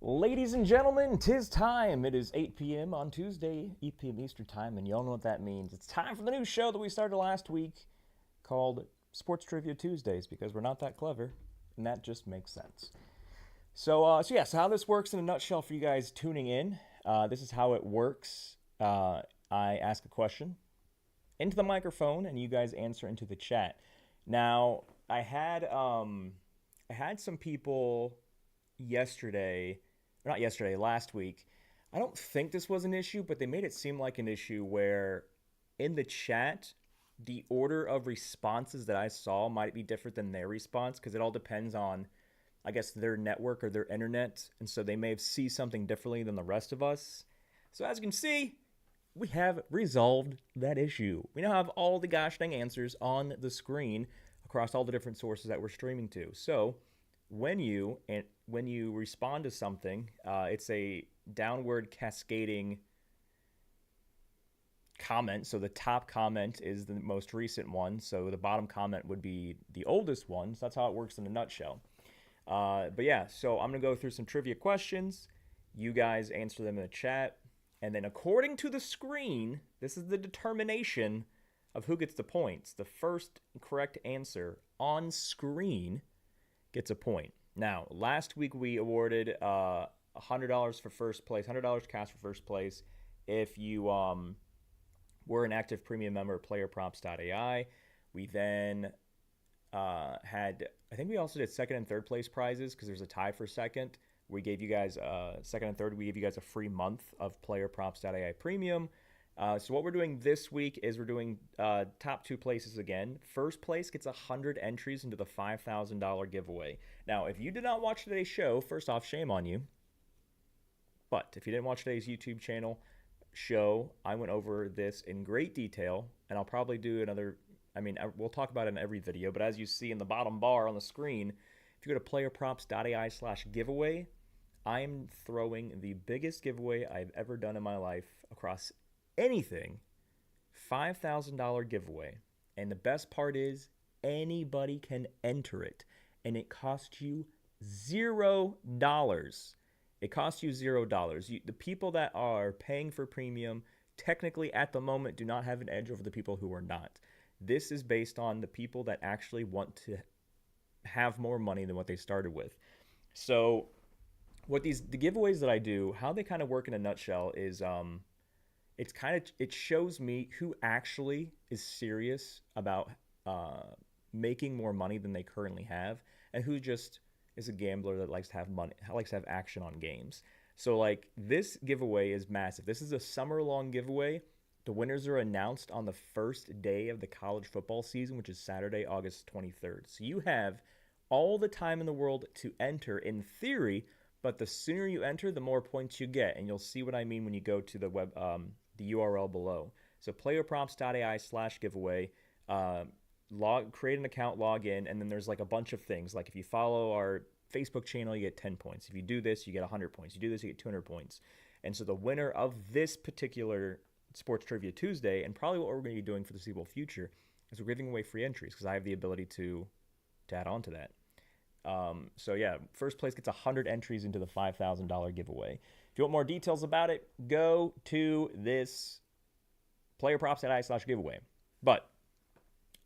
Ladies and gentlemen, 'tis time. It is 8 p.m. on Tuesday, 8 p.m. Eastern Time, and y'all know what that means. It's time for the new show that we started last week called Sports Trivia Tuesdays because we're not that clever, and that just makes sense. So how this works in a nutshell for you guys tuning in. This is how it works. I ask a question into the microphone, and you guys answer into the chat. Now, I had some people yesterday, or not yesterday, last week. I don't think this was an issue, but they made it seem like an issue where in the chat, the order of responses that I saw might be different than their response because it all depends on, I guess, their network or their internet. And so they may see something differently than the rest of us. So as you can see, we have resolved that issue. We now have all the gosh dang answers on the screen across all the different sources that we're streaming to. So when you respond to something, it's a downward cascading comment. So the top comment is the most recent one. So the bottom comment would be the oldest one. So that's how it works in a nutshell. But yeah, so I'm gonna go through some trivia questions. You guys answer them in the chat, and then according to the screen, this is the determination of who gets the points. The first correct answer on screen gets a point. Now, last week we awarded $100 for first place, $100 cash for first place if you were an active premium member of PlayerProps.ai. We then I think we also did second and third place prizes because there's a tie for second. We gave you guys second and third. We gave you guys a free month of PlayerProps.ai Premium. So what we're doing this week is we're doing top two places again. First place gets 100 entries into the $5,000 giveaway. Now, if you did not watch today's show, first off, shame on you. But if you didn't watch today's YouTube channel show, I went over this in great detail, and I'll probably do another. We'll talk about it in every video, but as you see in the bottom bar on the screen, if you go to playerprops.ai/giveaway, I'm throwing the biggest giveaway I've ever done in my life across anything. $5,000 giveaway. And the best part is anybody can enter it. And it costs you $0. It costs you $0. The people that are paying for premium technically at the moment do not have an edge over the people who are not. This is based on the people that actually want to have more money than what they started with. So the giveaways that I do, how they kind of work in a nutshell is it shows me who actually is serious about making more money than they currently have, and who just is a gambler that likes to have money, likes to have action on games. So like this giveaway is massive. This is a summer-long giveaway. The winners are announced on the first day of the college football season, which is Saturday, August 23rd. So you have all the time in the world to enter in theory, but the sooner you enter, the more points you get. And you'll see what I mean when you go to the the URL below. So playerprops.ai/giveaway, create an account, log in, and then there's like a bunch of things. Like if you follow our Facebook channel, you get 10 points. If you do this, you get 100 points. You do this, you get 200 points. And so the winner of this particular Sports Trivia Tuesday, and probably what we're going to be doing for the foreseeable future, is we're giving away free entries because I have the ability to add on to that. So yeah, first place gets 100 entries into the $5,000 giveaway. If you want more details about it, go to this playerprops.ai/giveaway. But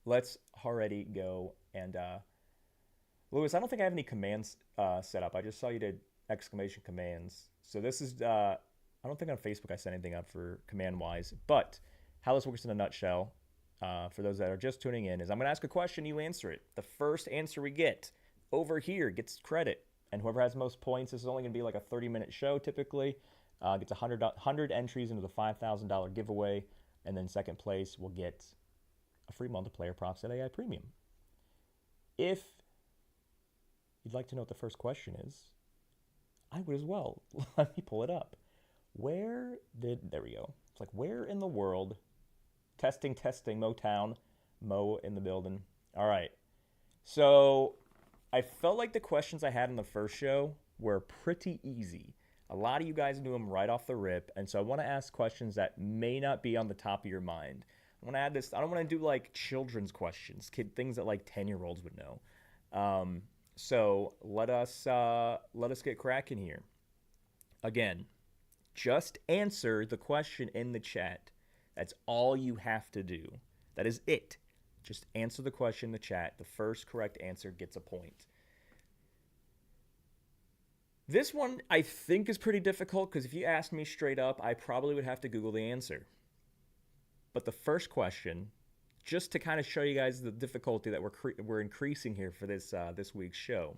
let's already go and Lewis, I don't think I have any commands set up. I just saw you did exclamation commands. So this is I don't think on Facebook I set anything up for command-wise, but how this works in a nutshell, for those that are just tuning in, is I'm going to ask a question, you answer it. The first answer we get over here gets credit, and whoever has the most points, this is only going to be like a 30-minute show typically, gets 100 entries into the $5,000 giveaway, and then second place will get a free month of PlayerProps.ai Premium. If you'd like to know what the first question is, I would as well. Let me pull it up. There we go. It's like, where in the world, testing, Motown, Mo in the building. All right. So I felt like the questions I had in the first show were pretty easy. A lot of you guys knew them right off the rip, and so I want to ask questions that may not be on the top of your mind. I want to add this. I don't want to do like children's questions, things that like 10-year-olds would know. So let us get cracking here. Again, just answer the question in the chat. That's all you have to do. That is it. Just answer the question in the chat. The first correct answer gets a point. This one I think is pretty difficult because if you asked me straight up, I probably would have to Google the answer. But the first question, just to kind of show you guys the difficulty that we're increasing here for this week's show.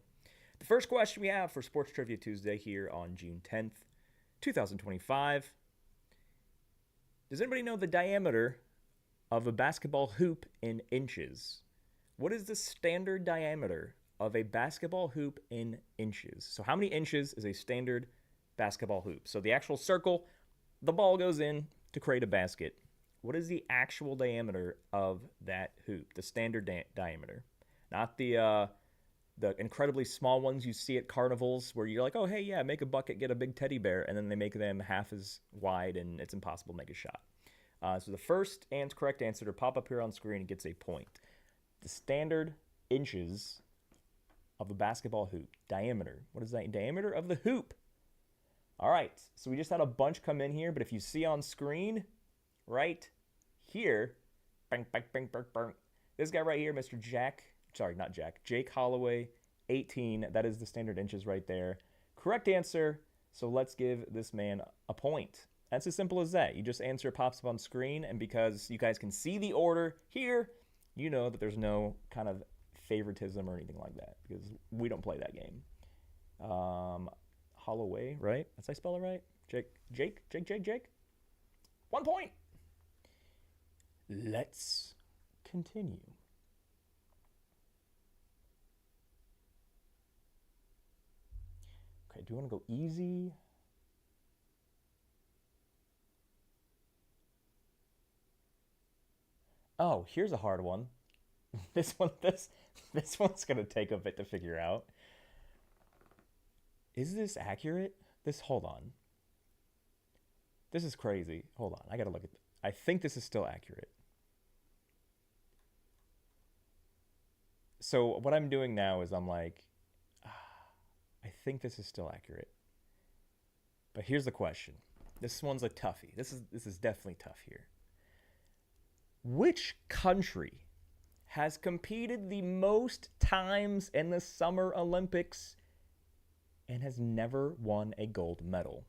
The first question we have for Sports Trivia Tuesday here on June 10th, 2025. Does anybody know the diameter of a basketball hoop in inches? What is the standard diameter of a basketball hoop in inches? So how many inches is a standard basketball hoop? So the actual circle, the ball goes in to create a basket. What is the actual diameter of that hoop? The standard diameter. Not the incredibly small ones you see at carnivals where you're like, oh, hey, yeah, make a bucket, get a big teddy bear, and then they make them half as wide and it's impossible to make a shot. So the first and correct answer to pop up here on screen gets a point. The standard inches of a basketball hoop. Diameter. What is that? Diameter of the hoop. All right. So we just had a bunch come in here, but if you see on screen right here, bang, bang, bang, bang, bang. This guy right here, Mr. Jake Holloway, 18. That is the standard inches right there. Correct answer. So let's give this man a point. That's as simple as that. You just answer, it pops up on screen, and because you guys can see the order here, you know that there's no kind of favoritism or anything like that because we don't play that game. Holloway, right? Did I spell it right? Jake. 1 point. Let's continue. Okay, do you want to go easy? Oh, here's a hard one. This one's gonna take a bit to figure out. Is this accurate? Hold on. This is crazy. Hold on, I gotta look at this. I think this is still accurate. So what I'm doing now is I'm like, I think this is still accurate. But here's the question. This one's a toughie. This is definitely tough here. Which country has competed the most times in the Summer Olympics and has never won a gold medal?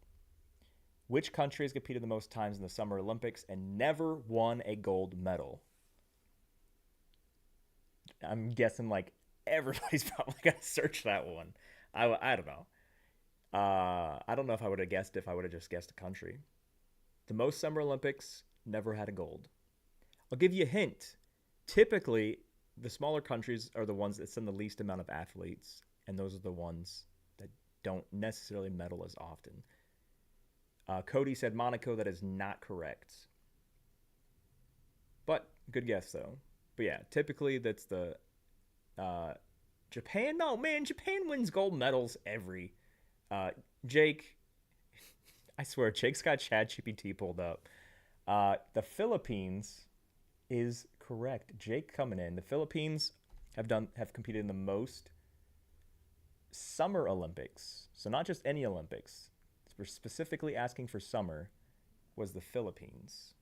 Which country has competed the most times in the Summer Olympics and never won a gold medal? I'm guessing like everybody's probably got to search that one. I don't know. I don't know if I would have guessed if I would have just guessed a country. The most Summer Olympics, never had a gold. I'll give you a hint. Typically, the smaller countries are the ones that send the least amount of athletes, and those are the ones that don't necessarily medal as often. Cody said Monaco. That is not correct. But good guess, though. But yeah, typically that's the Japan. No, man, Japan wins gold medals every. Jake, I swear, Jake's got ChatGPT pulled up. The Philippines is correct. Jake coming in. The Philippines have competed in the most Summer Olympics. So not just any Olympics. We're specifically asking for summer was the Philippines.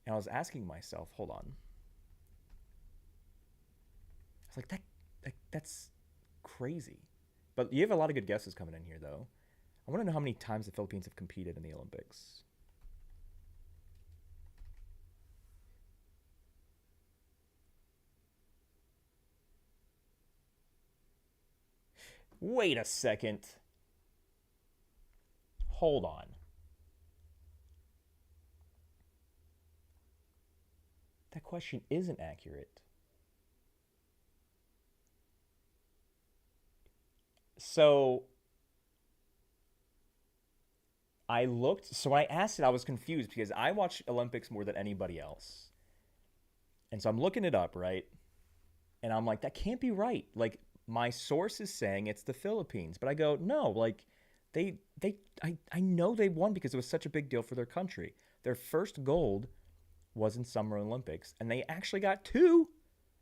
And I was asking myself, hold on. I was like, that's crazy. But you have a lot of good guesses coming in here, though. I want to know how many times the Philippines have competed in the Olympics. Wait a second. Hold on. That question isn't accurate. So I looked, so when I asked it, I was confused because I watch Olympics more than anybody else. And so I'm looking it up, right? And I'm like, that can't be right. Like, my source is saying it's the Philippines. But I go, no, like, I know they won because it was such a big deal for their country. Their first gold was in Summer Olympics. And they actually got 2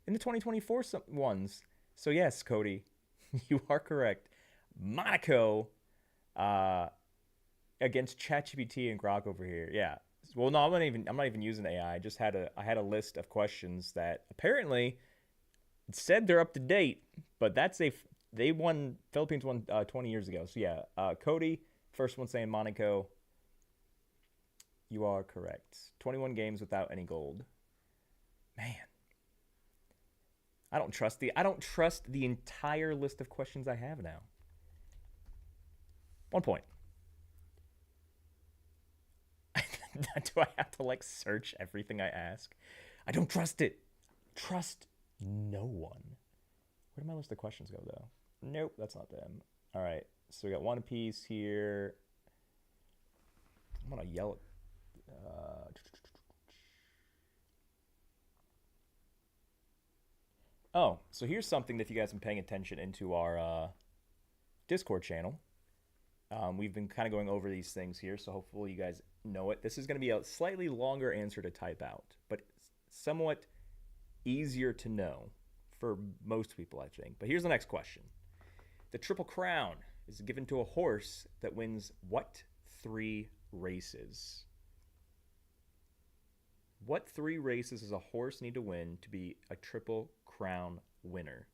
in the 2024 ones. So yes, Cody, you are correct. Monaco Uh, against ChatGPT and Grok over here. Yeah. Well, no, I'm not even using AI. I had a list of questions that apparently said they're up to date, but they won Philippines won 20 years ago. So yeah, Cody, first one saying Monaco. You are correct. 21 games without any gold. Man, I don't trust the entire list of questions I have now. 1 point. Do I have to like search everything I ask? I don't trust it. Trust no one. Where did my list of questions go though? Nope, that's not them. All right, so we got one apiece here. I'm gonna yell at. Oh, so here's something that if you guys have been paying attention into our Discord channel, we've been kind of going over these things here, so hopefully you guys know it. This is going to be a slightly longer answer to type out, but somewhat easier to know for most people, I think. But here's the next question. The Triple Crown is given to a horse that wins what 3 races? What 3 races does a horse need to win to be a Triple Crown winner?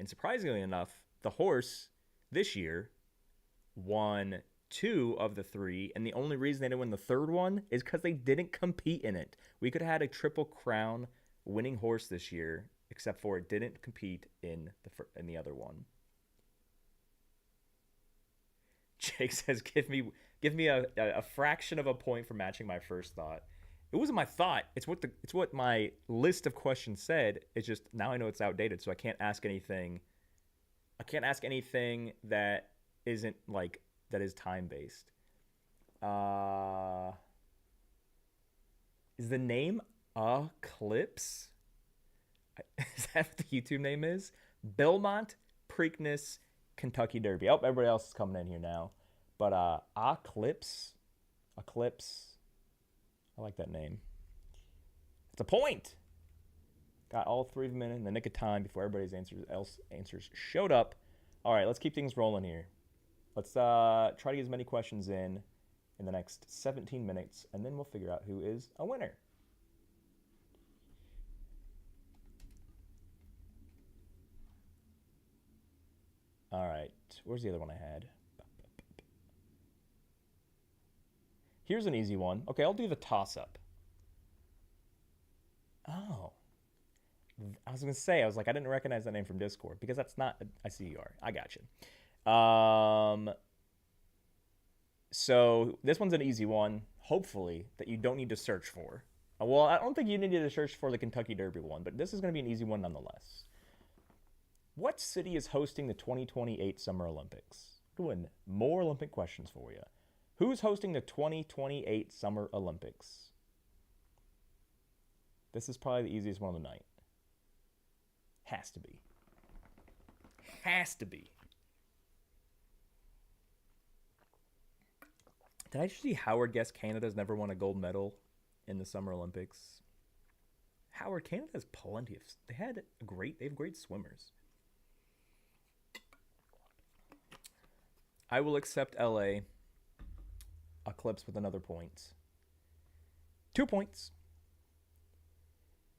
And surprisingly enough, the horse this year won 2 of the 3, and the only reason they didn't win the third one is because they didn't compete in it. We could have had a Triple Crown winning horse this year, except for it didn't compete in the other one. Jake says, "Give me a fraction of a point for matching my first thought." It wasn't my thought. It's what my list of questions said. It's just now I know it's outdated, so I can't ask anything. I can't ask anything that isn't like that is time based. Is the name Eclipse? Is that what the YouTube name is? Belmont Preakness Kentucky Derby. Oh, everybody else is coming in here now. But Eclipse. I like that name. It's a point. Got all 3 of them in the nick of time before everybody's answers showed up. All right, let's keep things rolling here. Let's try to get as many questions in the next 17 minutes, and then we'll figure out who is a winner. All right, where's the other one I had? Here's an easy one. Okay, I'll do the toss-up. Oh. I was going to say, I was like, I didn't recognize that name from Discord because that's not, I see you are. I got you. So this one's an easy one, hopefully, that you don't need to search for. Well, I don't think you needed to search for the Kentucky Derby one, but this is going to be an easy one nonetheless. What city is hosting the 2028 Summer Olympics? Doing more Olympic questions for you. Who's hosting the 2028 Summer Olympics? This is probably the easiest one of the night. Has to be. Has to be. Did I just see Howard guess Canada's never won a gold medal in the Summer Olympics? Howard, Canada has plenty of... They have great swimmers. I will accept LA. Eclipse with another point. 2 points.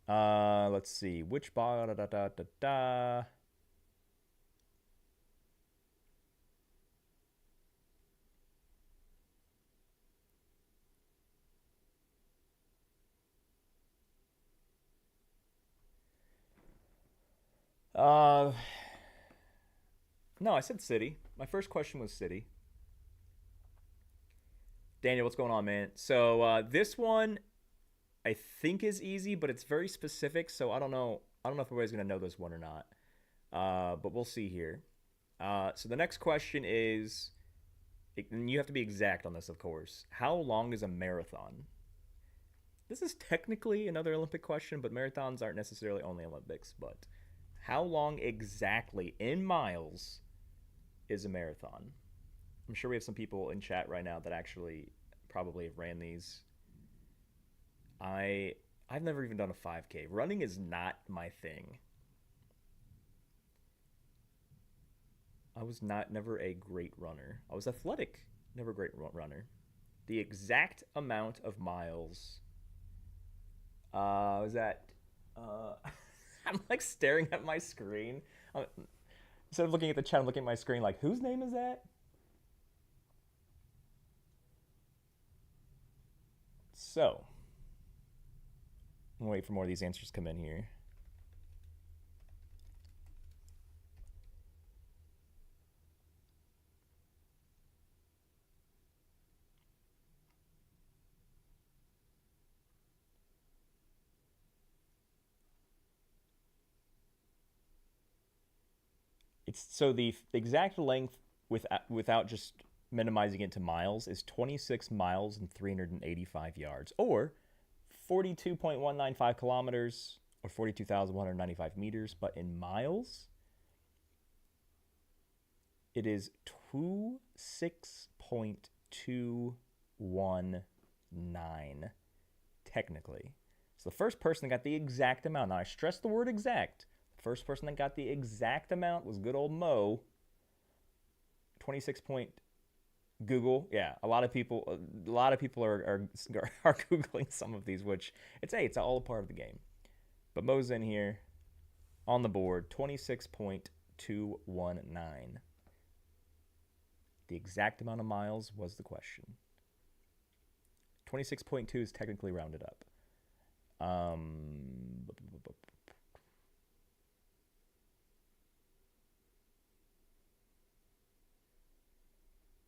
Let's see. Which bar? No, I said city. My first question was city. Daniel, what's going on, man? So this one I think is easy, but it's very specific, so I don't know. I don't know if everybody's gonna know this one or not. But we'll see here. So the next question is, and you have to be exact on this, of course. How long is a marathon? This is technically another Olympic question, but marathons aren't necessarily only Olympics. But how long exactly in miles is a marathon? I'm sure we have some people in chat right now that actually probably have ran these. I've never even done a 5K. Running is not my thing. I was never a great runner. I was athletic, never a great runner. The exact amount of miles. Was that? Uh, I'm like staring at my screen. Instead of looking at the chat, I'm looking at my screen like, whose name is that? So, I'm gonna wait for more of these answers to come in here. It's so the exact length without just minimizing it to miles is 26 miles and 385 yards, or 42.195 kilometers, or 42,195 meters. But in miles, it is 26.219 technically. So the first person that got the exact amount. Now I stress the word exact. First person that got the exact amount was good old Mo. 26 point Google. Yeah, a lot of people are googling some of these, which it's all a part of the game. But Mo's in here on the board. 26.219. The exact amount of miles was the question. 26.2 is technically rounded up.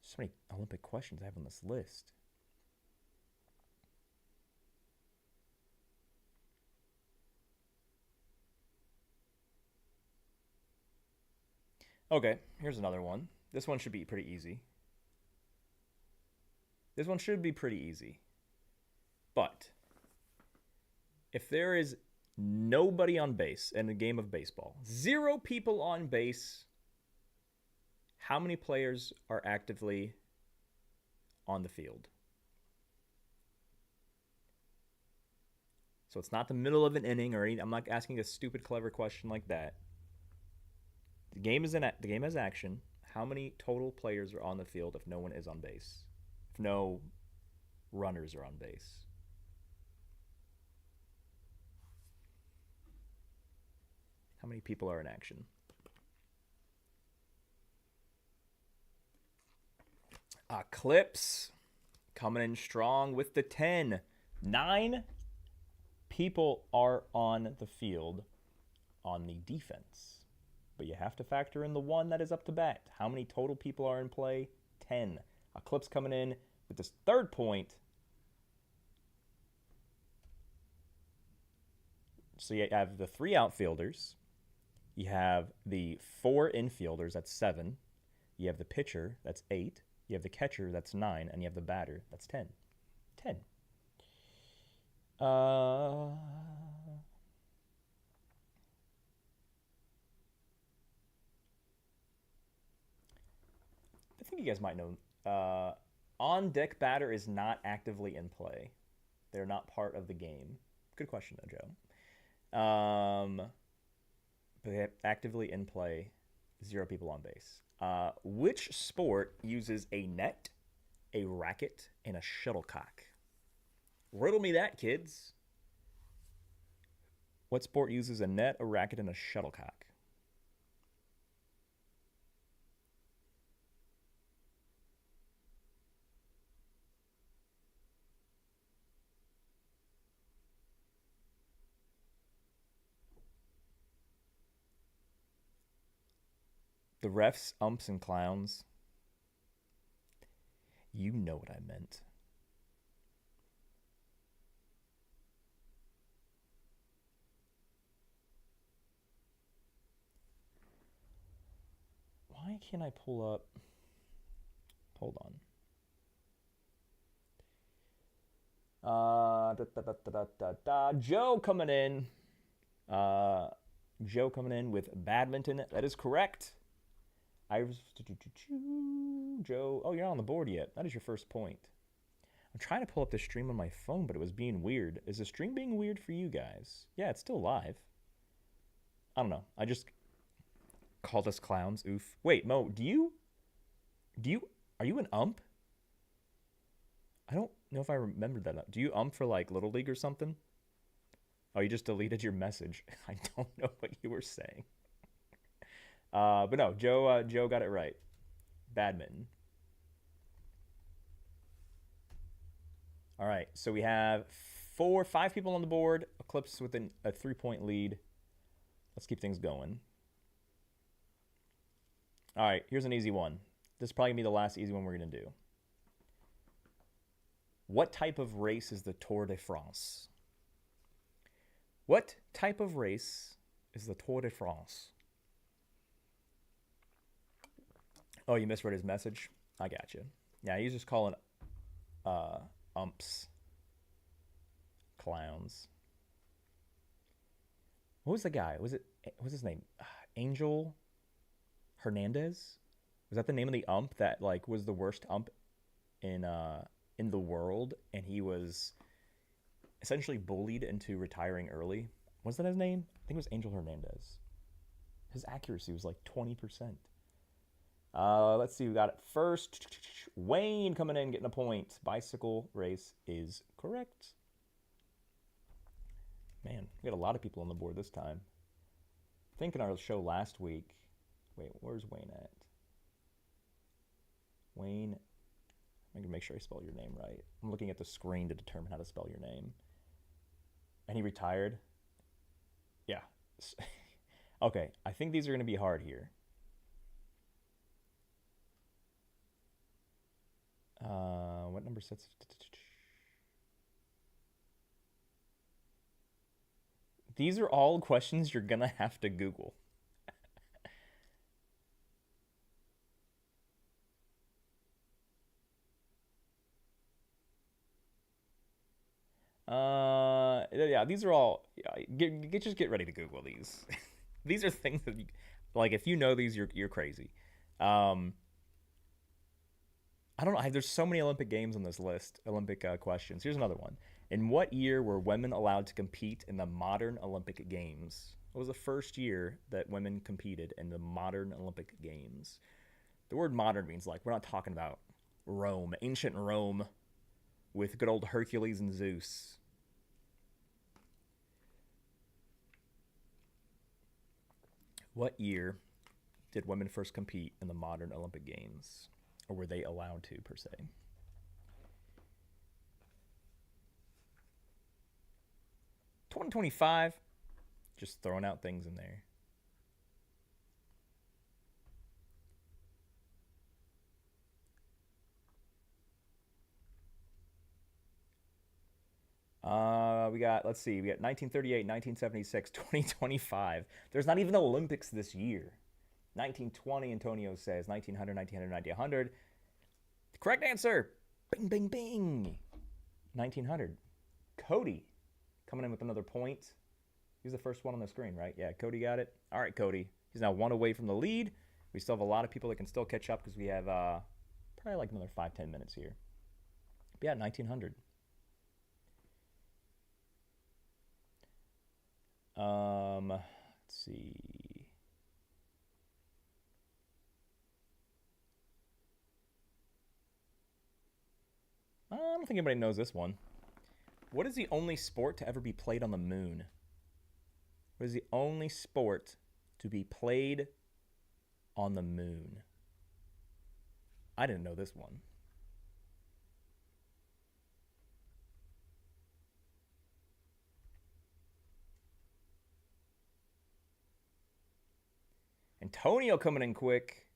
So many Olympic questions I have on this list. Okay, here's another one. This one should be pretty easy. But if there is nobody on base in a game of baseball, 0 people on base, how many players are actively on the field? So it's not the middle of an inning or anything. I'm not asking a stupid, clever question like that. The game has action. How many total players are on the field if no one is on base? If no runners are on base? How many people are in action? Clips coming in strong with the 10. 9 people are on the field on the defense. But you have to factor in the 1 that is up to bat. How many total people are in play? 10. Clips coming in with this third point. So you have the 3 outfielders. You have the 4 infielders, that's 7. You have the pitcher, that's 8. You have the catcher, that's 9. And you have the batter, that's 10. 10. I think you guys might know. On-deck batter is not actively in play. They're not part of the game. Good question, though, Joe. But they have actively in play, 0 people on base. Which sport uses a net, a racket, and a shuttlecock? Riddle me that, kids. What sport uses a net, a racket, and a shuttlecock? The refs, umps, and clowns. You know what I meant. Why can't I pull up? Hold on. Joe coming in. Joe coming in with badminton. That is correct. Joe. Oh, you're not on the board yet. That is your first point. I'm trying to pull up the stream on my phone, but it was being weird. Is the stream being weird for you guys? Yeah, it's still live. I don't know. I just Called us clowns. Oof. Wait, Mo, do you are you an ump? I don't know if I remembered that. Do you ump for like Little League or something? Oh, you just deleted your message. I don't know what you were saying. But no, Joe got it right. Badminton. All right, so we have 5 people on the board. Eclipse with a 3-point lead. Let's keep things going. All right, here's an easy one. This is probably gonna be the last easy one we're gonna do. What type of race is the Tour de France? What type of race is the Tour de France? Oh, you misread his message? I got you. Yeah, he's just calling umps clowns. What was the guy? What was his name? Angel Hernandez? Was that the name of the ump that like was the worst ump in the world, and he was essentially bullied into retiring early? Was that his name? I think it was Angel Hernandez. His accuracy was like 20%. Let's see, we got it first. Wayne coming in, getting a point. Bicycle race is correct. Man, we got a lot of people on the board this time. I think in our show last week, wait, where's Wayne at? Wayne, I'm gonna make sure I spell your name right. I'm looking at the screen to determine how to spell your name. And he retired? Yeah. Okay, I think these are gonna be hard here. What number sets? These are all questions you're gonna have to Google. Yeah, these are all. Yeah, just get ready to Google these. These are things that, like, if you know these, you're crazy. I don't know. There's so many Olympic games on this list. Olympic questions. Here's another one. In what year were women allowed to compete in the modern Olympic Games? What was the first year that women competed in the modern Olympic Games? The word modern means, like, we're not talking about Rome, ancient Rome, with good old Hercules and Zeus. What year did women first compete in the modern Olympic Games? Or were they allowed to, per se? $2025. Just throwing out things in there. We got, let's see, we got 1938, 1976, 2025. There's not even Olympics this year. 1920, Antonio says. 1900, 1900, 1900. The correct answer. Bing, bing, bing. 1900. Cody coming in with another point. He's the first one on the screen, right? Yeah, Cody got it. All right, Cody. He's now 1 away from the lead. We still have a lot of people that can still catch up because we have probably like another 5-10 minutes here. But yeah, 1900. Let's see. I don't think anybody knows this one. What is the only sport to ever be played on the moon? What is the only sport to be played on the moon? I didn't know this one. Antonio coming in quick.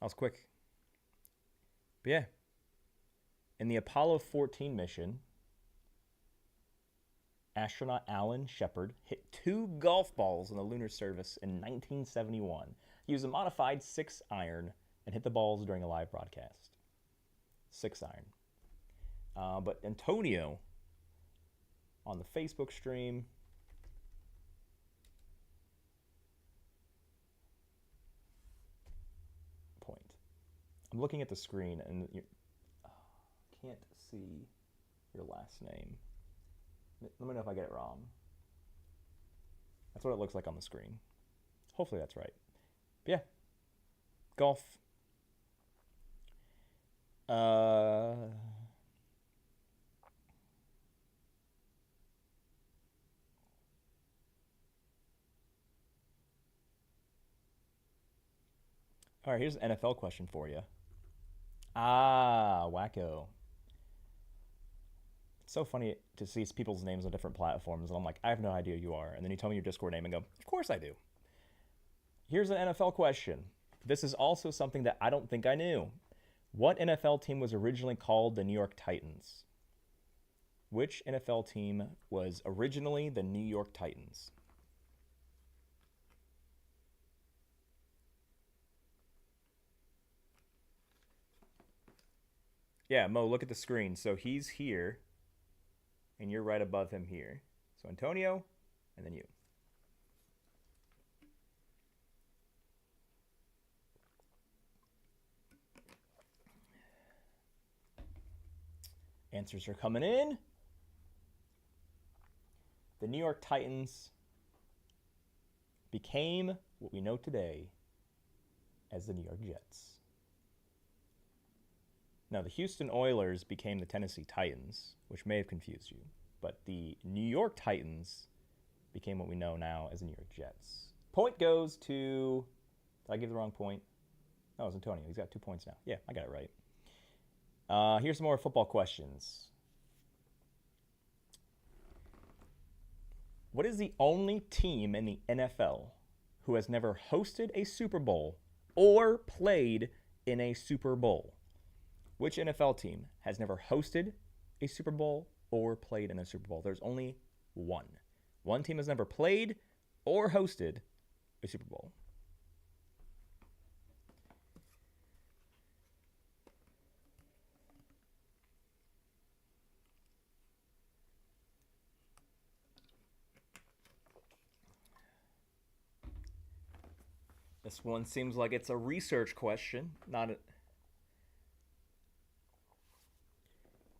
That was quick. But yeah. In the Apollo 14 mission, astronaut Alan Shepard hit 2 golf balls in the lunar surface in 1971. He used a modified 6-iron and hit the balls during a live broadcast. 6-iron. But Antonio, on the Facebook stream, point. I'm looking at the screen and can't see your last name. Let me know if I get it wrong. That's what it looks like on the screen. Hopefully that's right. But yeah, golf. All right, here's an NFL question for you. Wacko. It's so funny to see people's names on different platforms, and I'm like, I have no idea who you are. And then you tell me your Discord name and go, of course I do. Here's an NFL question. This is also something that I don't think I knew. What NFL team was originally called the New York Titans? Which NFL team was originally the New York Titans? Yeah, Mo, look at the screen. So he's here, and you're right above him here. So Antonio, and then you. Answers are coming in. The New York Titans became what we know today as the New York Jets. Now, the Houston Oilers became the Tennessee Titans, which may have confused you, but the New York Titans became what we know now as the New York Jets. Point goes to... Did I give the wrong point? No, it was Antonio. He's got 2 points now. Yeah, I got it right. Here's some more football questions. What is the only team in the NFL who has never hosted a Super Bowl or played in a Super Bowl? Which NFL team has never hosted a Super Bowl or played in a Super Bowl? There's only one. One team has never played or hosted a Super Bowl. This one seems like it's a research question, not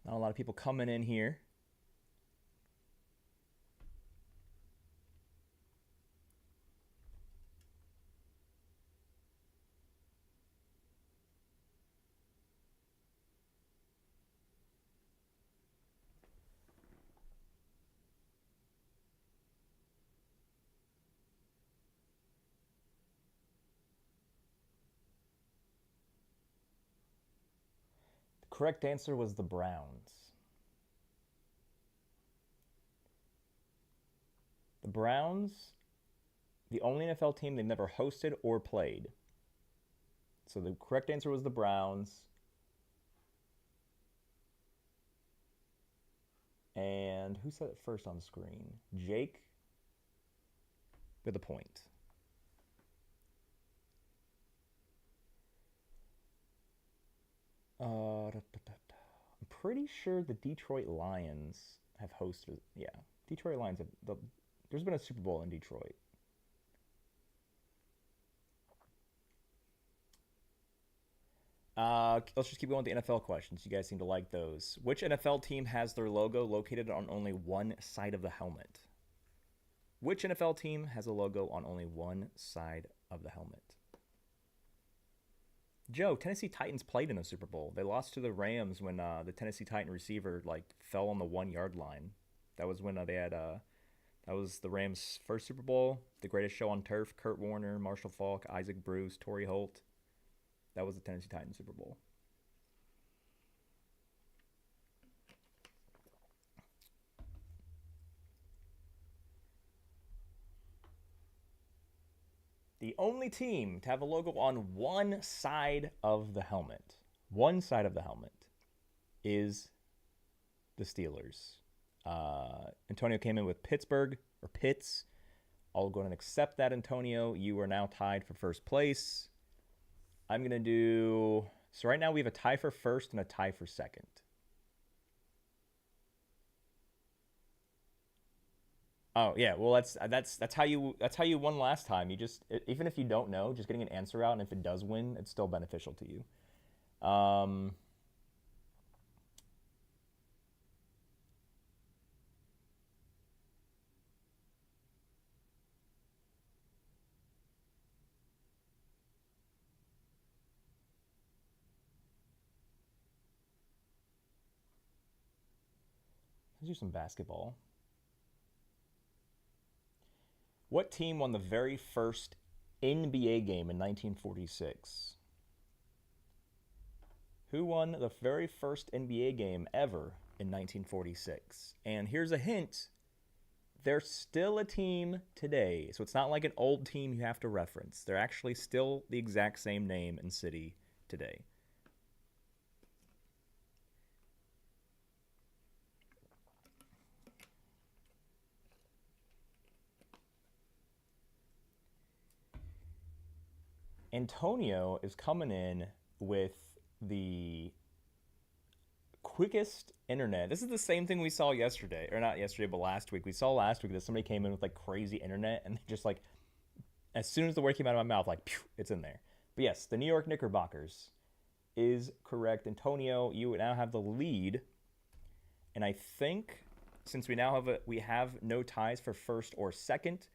a lot of people coming in here. The correct answer was the Browns. The Browns, the only NFL team they've never hosted or played. So the correct answer was the Browns. And who said it first on screen? Jake with a point. I'm pretty sure the Detroit Lions have hosted. Yeah, Detroit Lions have. There's been a Super Bowl in Detroit. Let's just keep going with the NFL questions. You guys seem to like those. Which NFL team has their logo located on only one side of the helmet? Which NFL team has a logo on only one side of the helmet? Joe, Tennessee Titans played in a Super Bowl. They lost to the Rams when the Tennessee Titan receiver fell on the 1 yard line. That was when they had that was the Rams' first Super Bowl. The greatest show on turf. Kurt Warner, Marshall Faulk, Isaac Bruce, Torrey Holt. That was the Tennessee Titans Super Bowl. The only team to have a logo on one side of the helmet, is the Steelers. Antonio came in with Pittsburgh, or Pitts. I'll go ahead and accept that, Antonio. You are now tied for first place. I'm going to do... So right now we have a tie for first and a tie for second. Oh yeah, well that's how you won last time. You just, even if you don't know, just getting an answer out, and if it does win, it's still beneficial to you. do some basketball. What team won the very first NBA game in 1946? Who won the very first NBA game ever in 1946? And here's a hint. They're still a team today. So it's not like an old team you have to reference. They're actually still the exact same name and city today. Antonio is coming in with the quickest internet. This is the same thing we saw yesterday, or not yesterday, but last week. We saw last week that somebody came in with like crazy internet, and just like as soon as the word came out of my mouth, like pew, it's in there. But yes, the New York Knickerbockers is correct. Antonio, you now have the lead, and I think since we have no ties for first or second,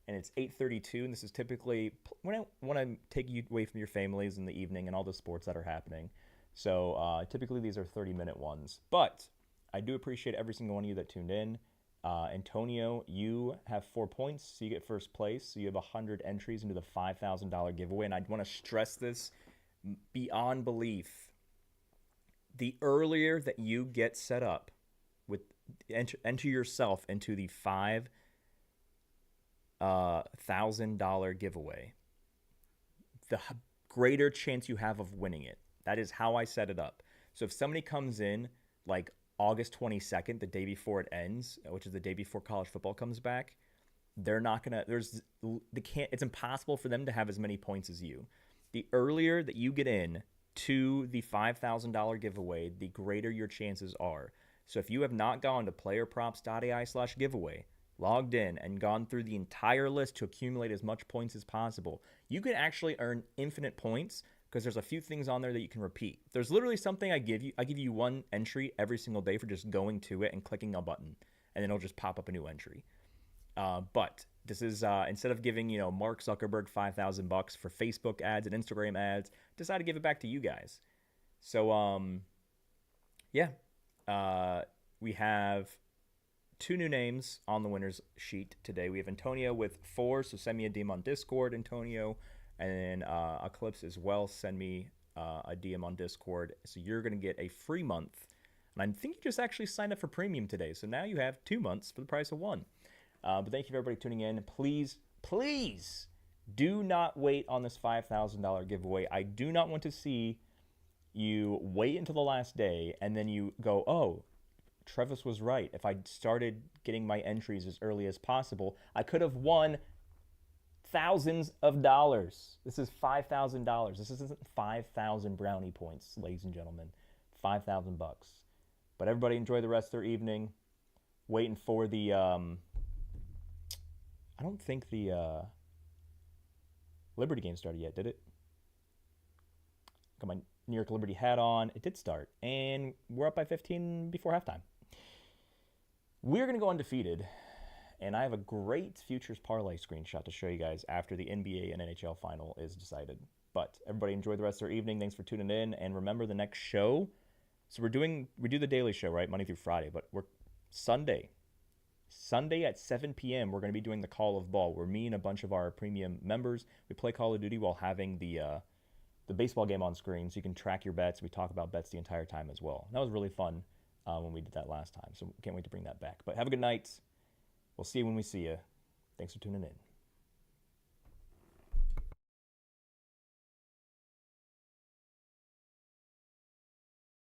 and it's 8:32, and this is typically when I want to take you away from your families in the evening and all the sports that are happening. So typically these are 30-minute ones, but I do appreciate every single one of you that tuned in. Antonio, you have 4 points, so you get first place. So you have 100 entries into the $5,000 giveaway, and I want to stress this beyond belief. The earlier that you get set up with enter yourself into the $5,000 giveaway, the greater chance you have of winning it. That is how I set it up. So if somebody comes in like August 22nd, the day before it ends, which is the day before college football comes back, they're not gonna. It's impossible for them to have as many points as you. The earlier that you get in to the $5,000 giveaway, the greater your chances are. So if you have not gone to PlayerProps.ai/giveaway, logged in, and gone through the entire list to accumulate as much points as possible, you can actually earn infinite points because there's a few things on there that you can repeat. There's literally something I give you one entry every single day for just going to it and clicking a button, and then it'll just pop up a new entry. But this is instead of giving Mark Zuckerberg $5,000 for Facebook ads and Instagram ads, decided to give it back to you guys. So we have 2 new names on the winners sheet today. We have Antonio with 4, so send me a DM on Discord, Antonio, and then Eclipse as well. Send me a DM on Discord. So you're going to get a free month. And I think you just actually signed up for Premium today, so now you have 2 months for the price of 1. But thank you for everybody tuning in. Please, please do not wait on this $5,000 giveaway. I do not want to see you wait until the last day and then you go, oh, Travis was right. If I started getting my entries as early as possible, I could have won thousands of dollars. This is $5,000. This isn't 5,000 brownie points, ladies and gentlemen. $5,000. But everybody enjoy the rest of their evening. Waiting for the I don't think the Liberty game started yet, did it? Got my New York Liberty hat on. It did start, and we're up by 15 before halftime. We're going to go undefeated, and I have a great futures parlay screenshot to show you guys after the NBA and NHL final is decided. But everybody enjoy the rest of their evening. Thanks for tuning in, and remember the next show. So we do the daily show, right, Monday through Friday, but we're Sunday at 7 p.m., we're going to be doing the Call of Ball, where me and a bunch of our premium members, we play Call of Duty while having the baseball game on screen, so you can track your bets. We talk about bets the entire time as well. That was really fun when we did that last time, so can't wait to bring that back. But have a good night. We'll see you when we see you. Thanks for tuning in.